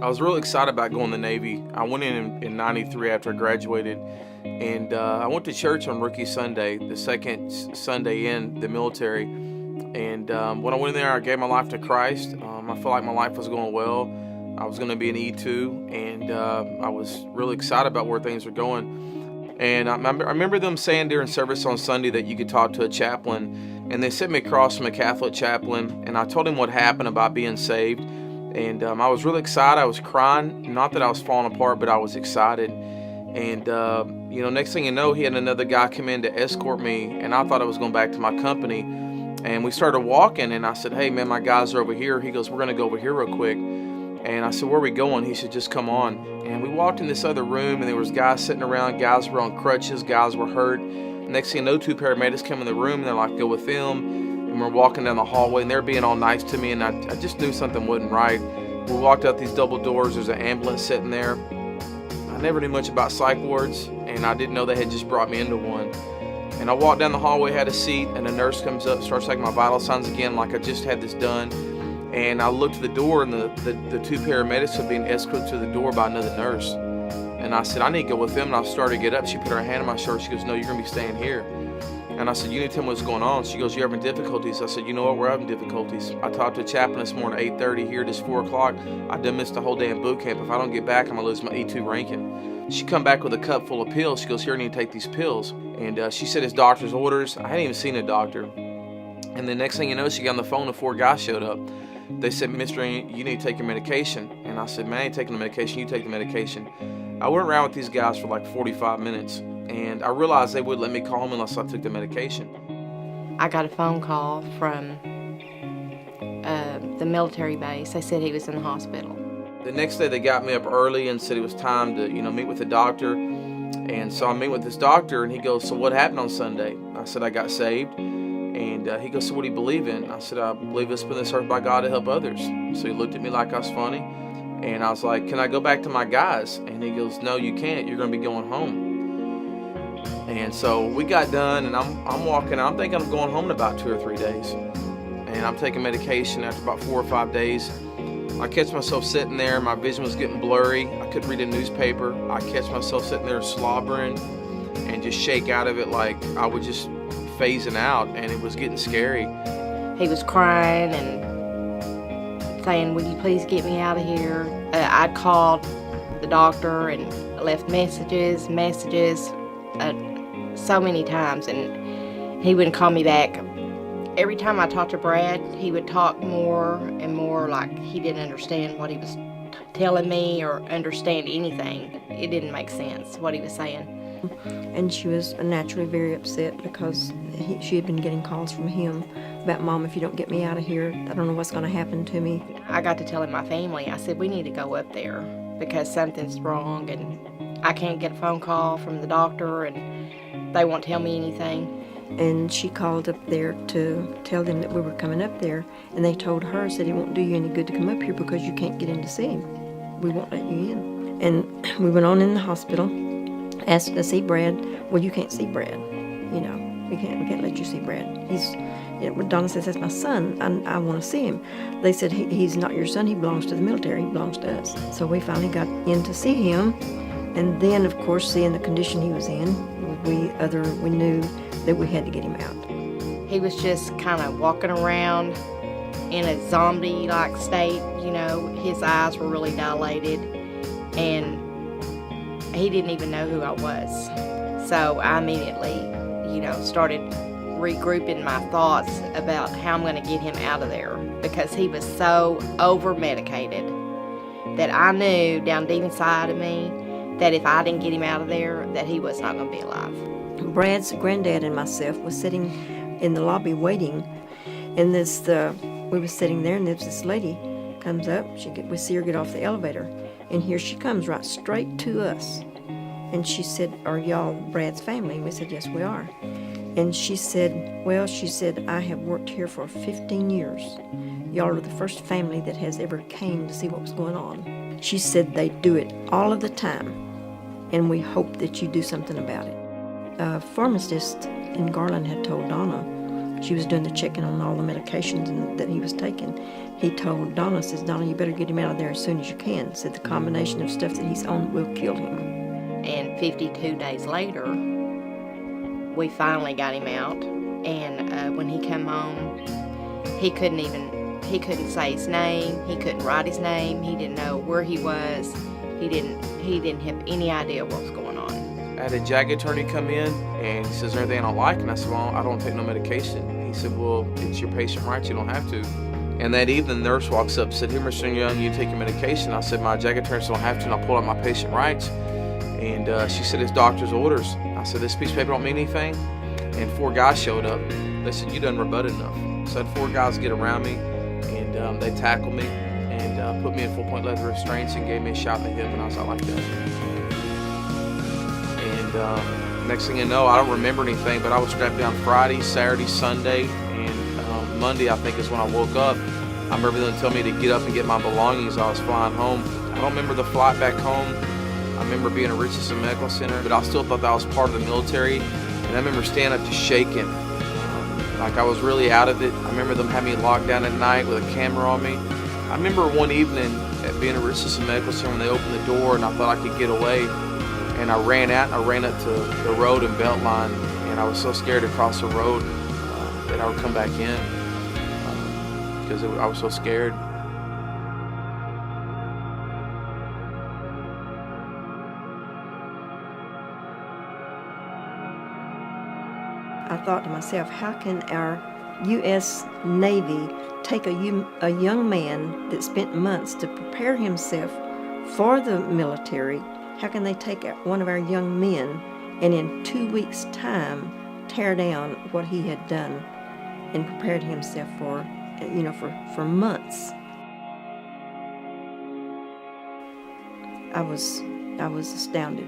I was really excited about going to the Navy. I went in 93 after I graduated, and I went to church on Rookie Sunday, the second Sunday in the military. And when I went in there, I gave my life to Christ. I felt like my life was going well. I was going to be an E2, and I was really excited about where things were going. And I remember them saying during service on Sunday that you could talk to a chaplain, and they sent me across from a Catholic chaplain, and I told him what happened about being saved. And I was really excited. I was crying. Not that I was falling apart, but I was excited. And, next thing you know, he had another guy come in to escort me, and I thought I was going back to my company. And we started walking, and I said, "Hey, man, my guys are over here." He goes, "We're going to go over here real quick." And I said, "Where are we going?" He said, "Just come on." And we walked in this other room, and there was guys sitting around. Guys were on crutches. Guys were hurt. Next thing you know, two paramedics come in the room, and they're like, "Go with them." And we're walking down the hallway, and they're being all nice to me, and I just knew something wasn't right. We walked out these double doors. There's an ambulance sitting there. I never knew much about psych wards, and I didn't know they had just brought me into one. And I walked down the hallway, had a seat, and a nurse comes up, starts taking my vital signs again, like I just had this done. And I looked at the door, and the two paramedics were being escorted to the door by another nurse. And I said, "I need to go with them." And I started to get up. She put her hand on my shoulder. She goes, "No, you're going to be staying here." And I said, "You need to tell me what's going on." She goes, "You're having difficulties." I said, "You know what? We're having difficulties. I talked to a chaplain this morning at 8:30 here. It is 4 o'clock. I done missed the whole day in boot camp. If I don't get back, I'm going to lose my E2 ranking." She come back with a cup full of pills. She goes, "Here, I need to take these pills." And she said his doctor's orders. I hadn't even seen a doctor. And the next thing you know, she got on the phone and 4 guys showed up. They said, "Mister, you need to take your medication." And I said, "Man, I ain't taking the medication. You take the medication." I went around with these guys for like 45 minutes. And I realized they wouldn't let me call him unless I took the medication. I got a phone call from the military base. They said he was in the hospital. The next day they got me up early and said it was time to, meet with the doctor. And so I meet with this doctor, and he goes, "So what happened on Sunday?" I said, "I got saved." And he goes, "So what do you believe in?" I said, "I believe it's been this earth by God to help others." So he looked at me like I was funny. And I was like, "Can I go back to my guys?" And he goes, "No, you can't. You're going to be going home." And so we got done, and I'm walking. I'm thinking I'm going home in about 2 or 3 days. And I'm taking medication. After about 4 or 5 days, I catch myself sitting there. My vision was getting blurry. I couldn't read a newspaper. I catch myself sitting there slobbering and just shake out of it like I was just phasing out, and it was getting scary. He was crying and saying, "Will you please get me out of here?" I'd called the doctor and left messages, so many times, and he wouldn't call me back. Every time I talked to Brad, he would talk more and more like he didn't understand what he was telling me or understand anything. It didn't make sense what he was saying. And she was naturally very upset because she had been getting calls from him about, "Mom, if you don't get me out of here, I don't know what's going to happen to me." I got to telling my family, I said, "We need to go up there because something's wrong, and I can't get a phone call from the doctor, and they won't tell me anything." And she called up there to tell them that we were coming up there, and they told her, said, "It won't do you any good to come up here because you can't get in to see him. We won't let you in." And we went on in the hospital, asked to see Brad. "Well, you can't see Brad. We can't let you see Brad. Donna says, "That's my son. I want to see him." They said, He's not your son. He belongs to the military. He belongs to us." So we finally got in to see him. And then, of course, seeing the condition he was in, we knew that we had to get him out. He was just kind of walking around in a zombie-like state, his eyes were really dilated, and he didn't even know who I was. So I immediately, started regrouping my thoughts about how I'm going to get him out of there, because he was so over-medicated that I knew down deep inside of me that if I didn't get him out of there, that he was not going to be alive. Brad's granddad and myself was sitting in the lobby waiting, and we were sitting there, and there's this lady comes up. We see her get off the elevator, and here she comes right straight to us. And she said, "Are y'all Brad's family?" And we said, "Yes, we are." And she said, "I have worked here for 15 years. Y'all are the first family that has ever came to see what was going on." She said, "They do it all of the time, and we hope that you do something about it." A pharmacist in Garland had told Donna she was doing the checking on all the medications that he was taking, he told Donna, says, Donna, you better get him out of there as soon as you can. Said the combination of stuff that he's on will kill him. And 52 days later, we finally got him out. And when he come home, he couldn't say his name. He couldn't write his name. He didn't know where he was. He didn't have any idea what was going on. I had a JAG attorney come in, and he says, is there anything I don't like? And I said, well, I don't take no medication. He said, well, it's your patient rights. You don't have to. And that evening, the nurse walks up and said, here, Mr. Young, you take your medication. I said, my JAG attorney said I don't have to, and I pulled out my patient rights. And she said, it's doctor's orders. I said, this piece of paper don't mean anything? And 4 guys showed up. They said, you done rebutted enough. So I had 4 guys get around me, and they tackled me and put me in 4-point leather restraints and gave me a shot in the hip, and I was out like that. And next thing you know, I don't remember anything, but I was strapped down Friday, Saturday, Sunday, and Monday, I think, is when I woke up. I remember them telling me to get up and get my belongings. I was flying home. I don't remember the flight back home. I remember being at Richardson Medical Center, but I still thought that was part of the military. And I remember standing up just shaking, like I was really out of it. I remember them having me locked down at night with a camera on me. I remember one evening at being at Richardson Medical Center when they opened the door and I thought I could get away. And I ran out and I ran up to the road and Beltline, and I was so scared to cross the road that I would come back in because I was so scared. I thought to myself, how can our U.S. Navy take a young man that spent months to prepare himself for the military? How can they take one of our young men and in 2 weeks' time tear down what he had done and prepared himself for, for months? I was astounded.